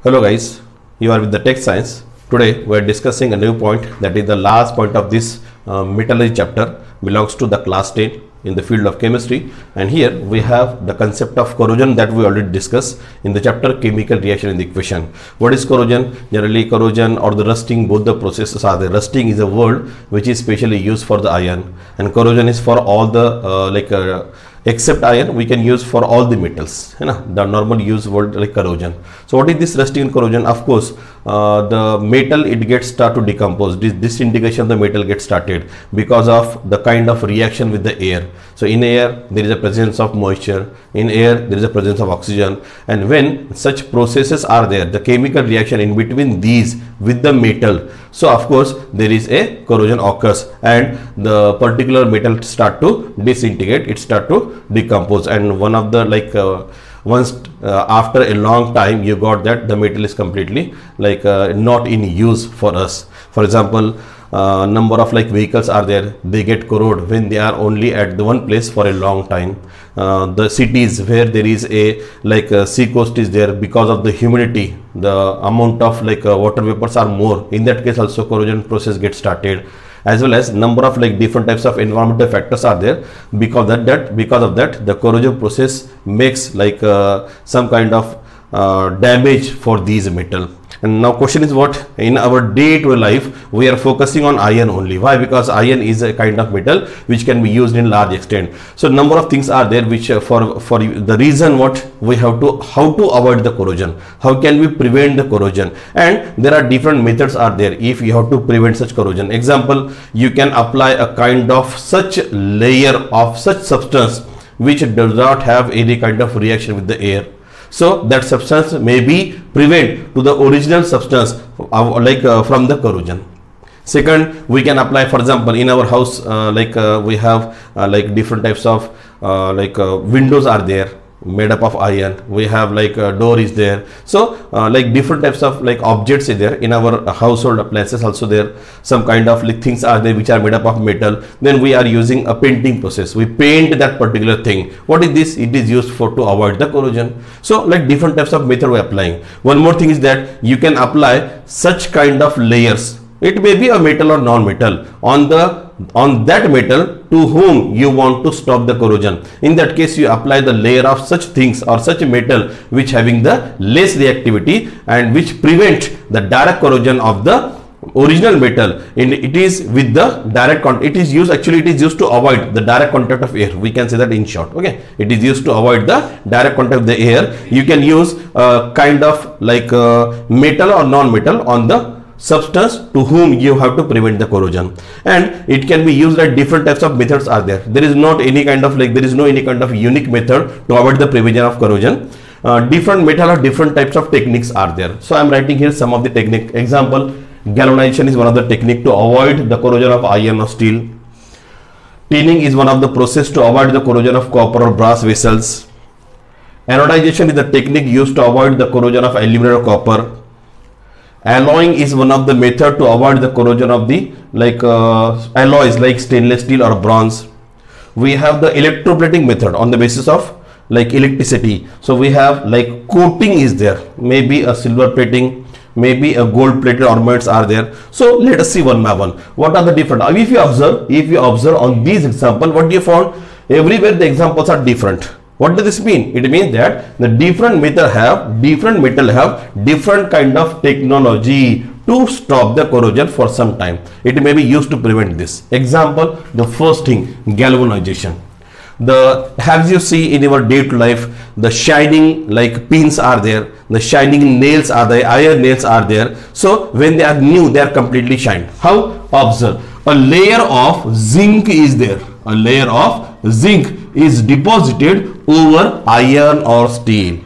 Hello guys, you are with the Tech Science. Today we are discussing a new point, that is the last point of this metallurgy chapter, belongs to the class 10 in the field of chemistry, and here we have the concept of corrosion that we already discussed in the chapter chemical reaction in the equation. What is corrosion? Generally corrosion or the rusting, both the processes are there. Rusting is a word which is specially used for the iron, and corrosion is for all the except iron we can use for all the metals, the normal use word like corrosion. So what is this rusting and corrosion? Of course the metal, it gets start to decompose. Disintegration of the metal gets started because of the kind of reaction with the air. So in air there is a presence of moisture, in air there is a presence of oxygen, and when such processes are there, the chemical reaction in between these with the metal, so of course there is a corrosion occurs and the particular metal start to disintegrate, it start to decompose, and one of the after a long time you got that the metal is completely not in use for us. For example, number of vehicles are there, they get corrode when they are only at the one place for a long time. The cities where there is a sea coast is there, because of the humidity, the amount of water vapors are more, in that case also corrosion process gets started, as well as number of different types of environmental factors are there. Because of that the corrosion process makes some kind of damage for these metal. And now question is, what in our day-to-day life we are focusing on iron only. Why? Because iron is a kind of metal which can be used in large extent. So number of things are there which for the reason what we have to, how to avoid the corrosion, how can we prevent the corrosion, and there are different methods are there if you have to prevent such corrosion. Example, you can apply a kind of such layer of such substance which does not have any kind of reaction with the air, so that substance may be prevent to the original substance from the corrosion. Second, we can apply, for example, in our house we have different types of windows are there made up of iron, we have door is there, so different types of objects is there in our household appliances also there, some kind of things are there which are made up of metal. Then we are using a painting process, we paint that particular thing. What is this? It is used for to avoid the corrosion. So different types of method we are applying. One more thing is that you can apply such kind of layers, it may be a metal or non-metal, on that metal to whom you want to stop the corrosion. In that case you apply the layer of such things or such metal which having the less reactivity and which prevent the direct corrosion of the original metal. It is with the direct contact, it is used to avoid the direct contact of air, we can say that in short. Okay, it is used to avoid the direct contact of the air. You can use kind of metal or non-metal on the substance to whom you have to prevent the corrosion, and it can be used at different types of methods are there. There is not any kind of there is no any kind of unique method to avoid the prevention of corrosion. Different metal or different types of techniques are there. So I am writing here some of the technique. Example, galvanization is one of the technique to avoid the corrosion of iron or steel. Tinning is one of the process to avoid the corrosion of copper or brass vessels. Anodization is the technique used to avoid the corrosion of aluminum or copper. Alloying is one of the method to avoid the corrosion of the alloys like stainless steel or bronze. We have the electroplating method on the basis of electricity. So we have coating is there, maybe a silver plating, maybe a gold plated ornaments are there. So let us see one by one what are the different. If you observe on these example, what you found, everywhere the examples are different. What does this mean? It means that the different metal have different kind of technology to stop the corrosion for some time. It may be used to prevent this. Example, the first thing, galvanization. As you see in your day to life, the shining pins are there, the shining nails are there, iron nails are there. So when they are new, they are completely shined. How? Observe, a layer of zinc is there, a layer of zinc is deposited over iron or steel.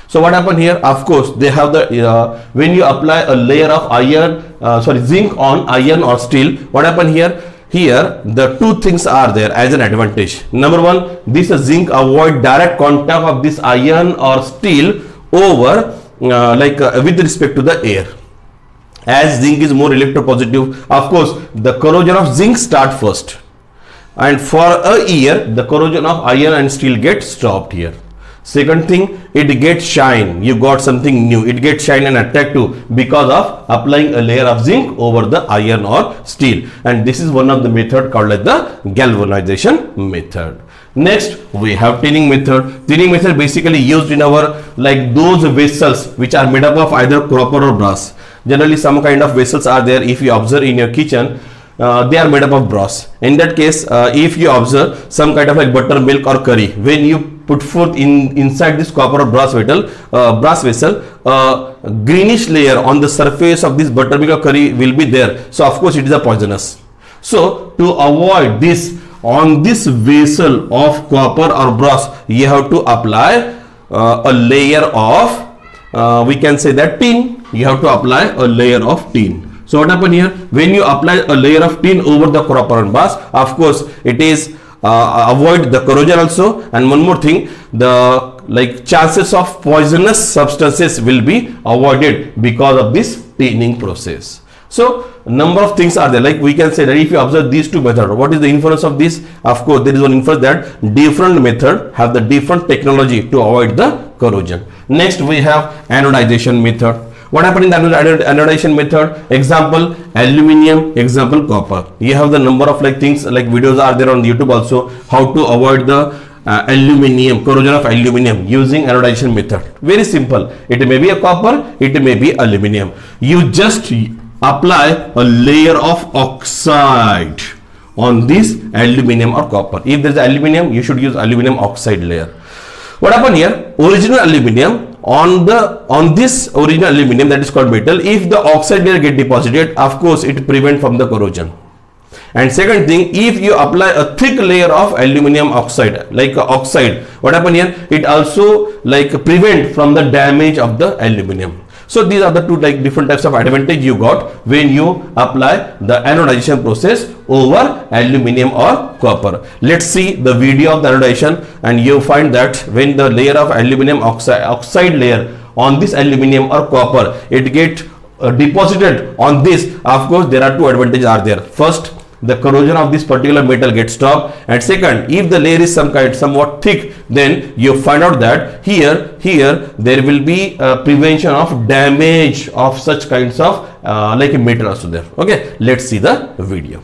So what happened here? Of course they have the when you apply a layer of zinc on iron or steel, what happened here? Here the two things are there as an advantage. Number one, this zinc avoid direct contact of this iron or steel over with respect to the air. As zinc is more electropositive, of course the corrosion of zinc start first, and for a year the corrosion of iron and steel gets stopped here. Second thing, it gets shine. You got something new. It gets shine and attractive because of applying a layer of zinc over the iron or steel. And this is one of the method called as the galvanization method. Next, we have tinning method. Tinning method basically used in our like those vessels which are made up of either copper or brass. Generally, some kind of vessels are there. If you observe in your kitchen, they are made up of brass. In that case, if you observe some kind of like buttermilk or curry, when you put forth inside this copper or brass vessel, greenish layer on the surface of this buttermilk or curry will be there. So of course it is a poisonous. So to avoid this, on this vessel of copper or brass, you have to apply a layer of we can say that tin. You have to apply a layer of tin. So what happen here, when you apply a layer of tin over the copper and brass, of course it is avoid the corrosion also. And one more thing, the like chances of poisonous substances will be avoided because of this tinning process. So number of things are there, like we can say that if you observe these two methods, what is the inference of this? Of course there is one inference that different method have the different technology to avoid the corrosion. Next we have anodization method. What happened in the anodization method? Example aluminium, example copper. You have the number of like things like videos are there on YouTube also, how to avoid the aluminium, corrosion of aluminium using anodization method. Very simple. It may be a copper, it may be aluminium. You just apply a layer of oxide on this aluminium or copper. If there is aluminium, you should use aluminium oxide layer. What happened here? Original aluminium, on this original aluminium, that is called metal, if the oxide layer get deposited, of course it prevent from the corrosion. And second thing, if you apply a thick layer of aluminium oxide, like oxide, what happen here? It also like prevent from the damage of the aluminium. So these are the two like different types of advantage you got when you apply the anodization process over aluminium or copper. Let's see the video of the anodization, and you find that when the layer of aluminium oxide layer on this aluminium or copper, it get deposited on this, of course there are two advantages are there. First, the corrosion of this particular metal gets stopped, and second, if the layer is somewhat thick, then you find out that here there will be prevention of damage of such kinds of like a metal also there. Okay, let's see the video.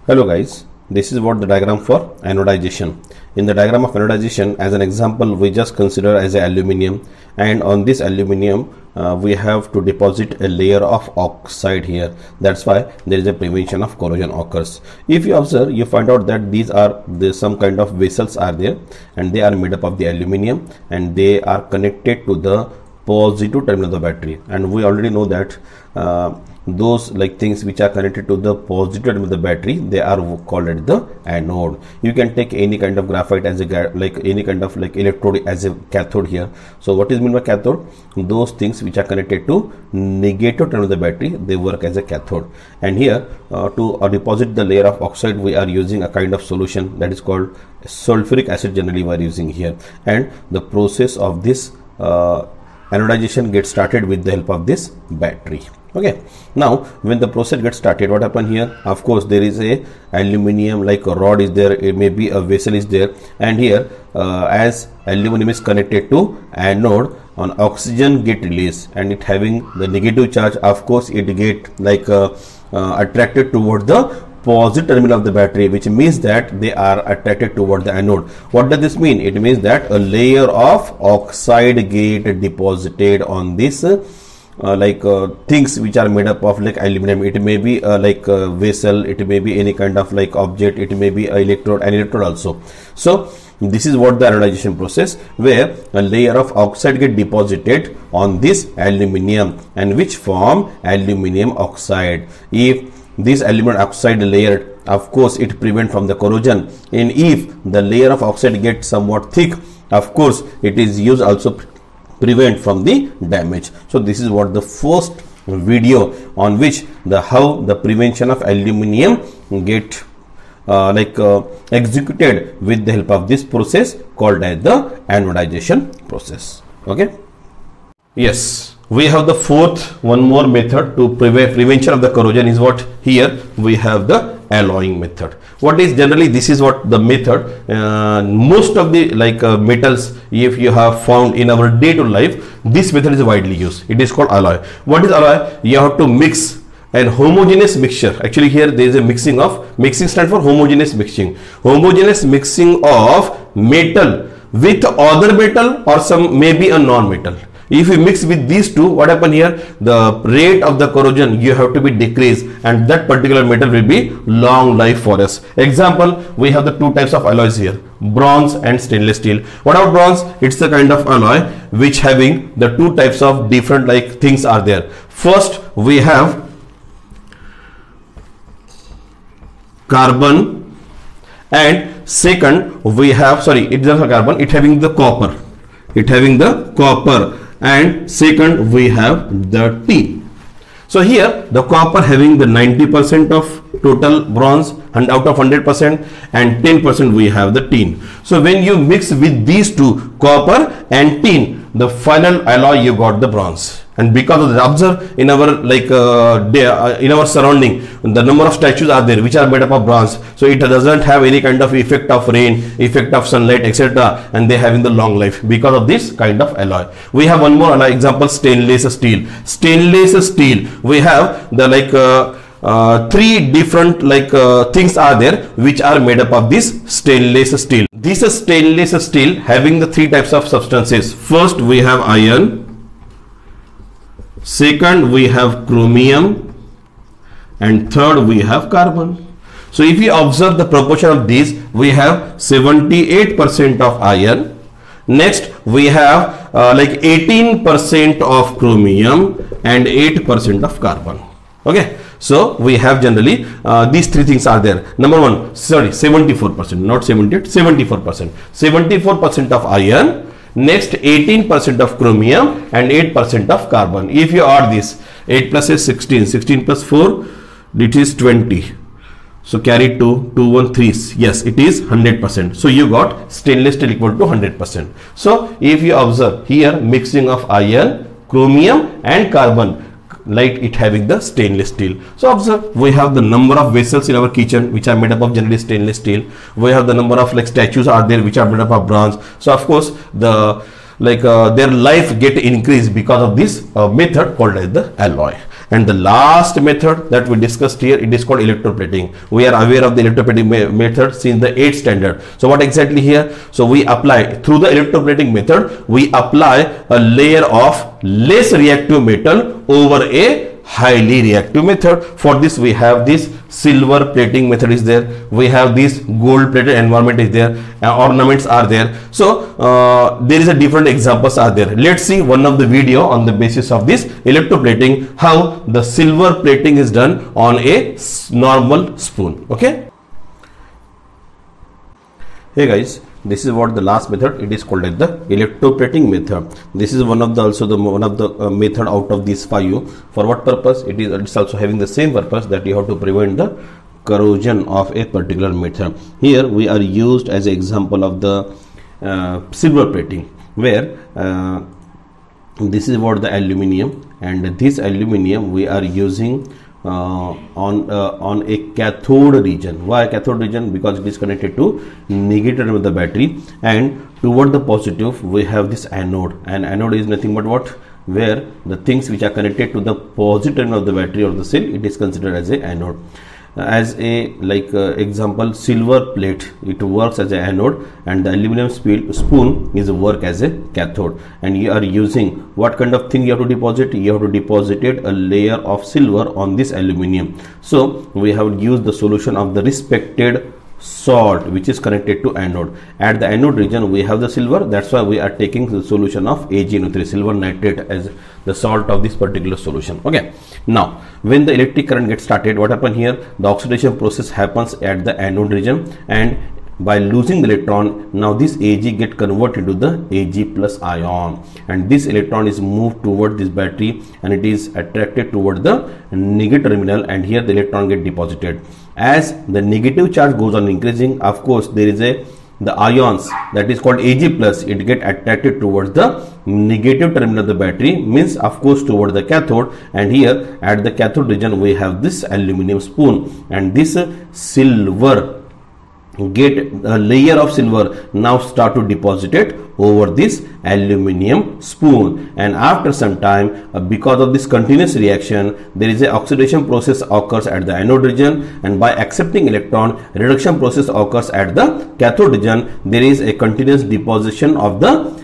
Hello guys, this is what the diagram for anodization. In the diagram of anodization, as an example, we just consider as a aluminium, and on this aluminium we have to deposit a layer of oxide here. That's why there is a prevention of corrosion occurs. If you observe, you find out that these are some kind of vessels are there, and they are made up of the aluminium, and they are connected to the positive terminal of the battery. And we already know that those like things which are connected to the positive terminal of the battery, they are called as the anode. You can take any kind of graphite as a like any kind of like electrode as a cathode here. So what is meant by cathode? Those things which are connected to negative terminal of the battery, they work as a cathode. And here to deposit the layer of oxide, we are using a kind of solution that is called sulfuric acid. Generally we are using here, and the process of this anodization gets started with the help of this battery. Okay, now when the process gets started, what happen here? Of course there is a aluminium like a rod is there, it may be a vessel is there, and here as aluminium is connected to anode, on oxygen get released, and it having the negative charge, of course it get like attracted toward the positive terminal of the battery, which means that they are attracted toward the anode. What does this mean? It means that a layer of oxide get deposited on this things which are made up of like aluminum. It may be like a vessel, it may be any kind of like object, it may be an electrode also. So this is what the anodization process, where a layer of oxide get deposited on this aluminium, and which form aluminium oxide. If this aluminum oxide layer, of course it prevent from the corrosion, and if the layer of oxide gets somewhat thick, of course it is used also prevent from the damage. So this is what the first video on which the how the prevention of aluminium get executed with the help of this process called as the anodization process. Okay, yes, we have the fourth one more method to prevention of the corrosion is what here we have the alloying method. What is generally, this is what the method, most of the metals, if you have found in our day-to-day life, this method is widely used. It is called alloy. What is alloy? You have to mix an homogeneous mixture. Actually here there is a mixing of, mixing stand for homogeneous mixing. Homogeneous mixing of metal with other metal or some maybe a non-metal. If you mix with these two, what happen here? The rate of the corrosion you have to be decreased, and that particular metal will be long life for us. Example, we have the two types of alloys here, bronze and stainless steel. What about bronze? It's the kind of alloy which having the two types of different things are there. First we have carbon, and second we have, sorry, it doesn't have carbon, it having the copper, and second we have the tin. So here the copper having the 90% of total bronze, and out of 100%, and 10% we have the tin. So when you mix with these two, copper and tin, the final alloy you got the bronze. And because of that, observe in our in our surrounding, the number of statues are there which are made up of bronze. So it doesn't have any kind of effect of rain, effect of sunlight, etc. And they having the long life because of this kind of alloy. We have one more alloy example, stainless steel. Stainless steel, we have the three different things are there which are made up of this stainless steel. This is stainless steel having the three types of substances. First we have iron, second we have chromium, and third we have carbon. So if you observe the proportion of these, we have 78% of iron, next we have 18% of chromium and 8% of carbon. Okay, so we have generally these three things are there. Number one, sorry, 74%, not 78, 74%. 74% of iron, next 18% of chromium and 8% of carbon. If you add this, 8 plus is 16, 16 plus 4, it is 20. So carry 2, 2, 1, 3, yes, it is 100%. So you got stainless steel equal to 100%. So if you observe here, mixing of iron, chromium and carbon, like it having the stainless steel. So observe, we have the number of vessels in our kitchen which are made up of generally stainless steel. We have the number of statues are there which are made up of bronze. So of course the their life get increased because of this method called as the alloy. And the last method that we discussed here, it is called electroplating. We are aware of the electroplating method since the 8th standard. So what exactly here? So we apply through the electroplating method, we apply a layer of less reactive metal over a highly reactive method. For this we have this silver plating method is there, we have this gold plated environment is there, ornaments are there. So there is a different examples are there. Let's see one of the video on the basis of this electroplating, how the silver plating is done on a normal spoon. Okay, hey guys, this is what the last method, it is called as the electroplating method. This is one of the method out of these 5. For what purpose? It's also having the same purpose, that you have to prevent the corrosion of a particular metal. Here we are used as an example of the silver plating, where this is what the aluminium, and this aluminium we are using on a cathode region. Why cathode region? Because it is connected to negative terminal of the battery, and toward the positive we have this anode, and anode is nothing but what, where the things which are connected to the positive terminal of the battery or the cell, it is considered as a anode. As a example, silver plate, it works as a anode, and the aluminum spoon is work as a cathode. And you are using what kind of thing you have to deposit? You have to deposit a layer of silver on this aluminum. So we have used the solution of the respected salt which is connected to anode. At the anode region we have the silver, that's why we are taking the solution of AgNO3, silver nitrate, as the salt of this particular solution. Okay, now when the electric current gets started, what happen here? The oxidation process happens at the anode region, and by losing the electron, now this Ag get converted to the Ag plus ion, and this electron is moved toward this battery and it is attracted toward the negative terminal, and here the electron get deposited. As the negative charge goes on increasing, of course there is a the ions, that is called Ag plus, it get attracted towards the negative terminal of the battery, means of course towards the cathode. And here at the cathode region we have this aluminum spoon, and this silver get a layer of silver now start to deposit it over this aluminum spoon. And after some time, because of this continuous reaction, there is a oxidation process occurs at the anode region, and by accepting electron, reduction process occurs at the cathode region. There is a continuous deposition of the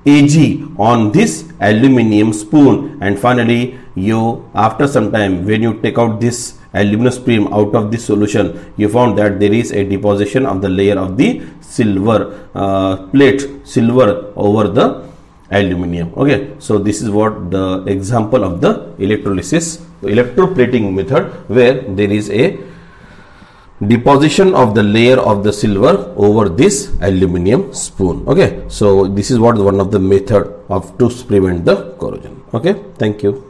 Ag on this aluminum spoon. And finally, you after some time, when you take out this aluminum spoon out of this solution, you found that there is a deposition of the layer of the silver silver over the aluminum. Okay, so this is what the example of the electrolysis, electroplating method, where there is a deposition of the layer of the silver over this aluminum spoon. Okay, so this is what one of the method of to prevent the corrosion. Okay, thank you.